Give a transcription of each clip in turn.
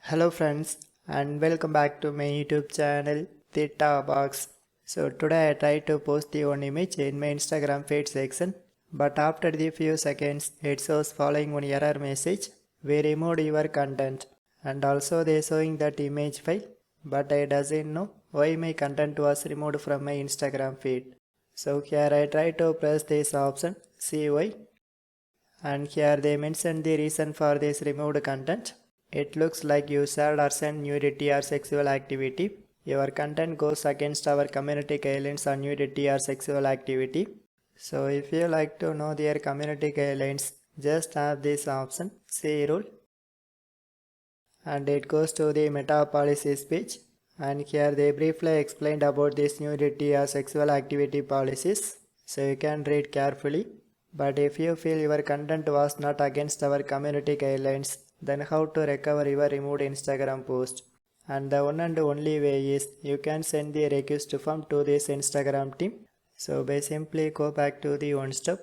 Hello friends and welcome back to my YouTube channel Theta Box. So today I tried to post the one image in my Instagram feed section, but after the few seconds it shows following one error message. We removed your content, and also they showing that image file, but I doesn't know why my content was removed from my Instagram feed. So here I try to press this option, see why, and here they mention the reason for this removed content. It looks like you shared or sent nudity or sexual activity. Your content goes against our community guidelines on nudity or sexual activity. So if you like to know their community guidelines, just have this option, see rule, and it goes to the meta policies page. And here they briefly explained about this nudity or sexual activity policies, so you can read carefully. But if you feel your content was not against our community guidelines, then how to recover your removed Instagram post? And the one and only way is you can send the request form to this Instagram team. So by simply go back to the one step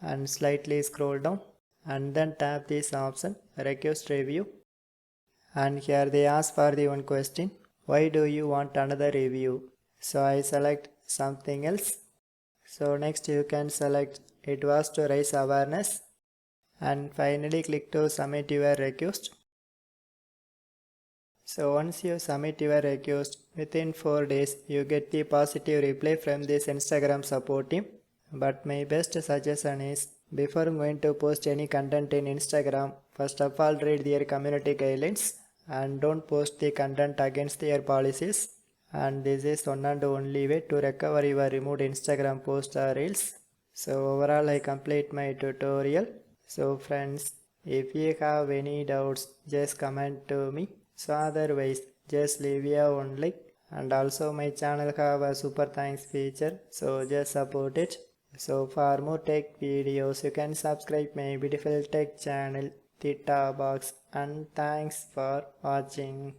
and slightly scroll down and then tap this option request review, and here they ask for the one question, why do you want another review? So I select something else. So next you can select it was to raise awareness, and finally click to submit your request. So once you submit your request, within 4 days you get the positive reply from this Instagram support team. But my best suggestion is, before going to post any content in Instagram, first of all read their community guidelines and don't post the content against their policies. And this is one and only way to recover your removed Instagram post or reels. So overall I complete my tutorial. So friends, if you have any doubts, just comment to me. So otherwise, just leave a one like, and also my channel have a super thanks feature, so just support it. So for more tech videos, you can subscribe my beautiful tech channel Theta Box, and thanks for watching.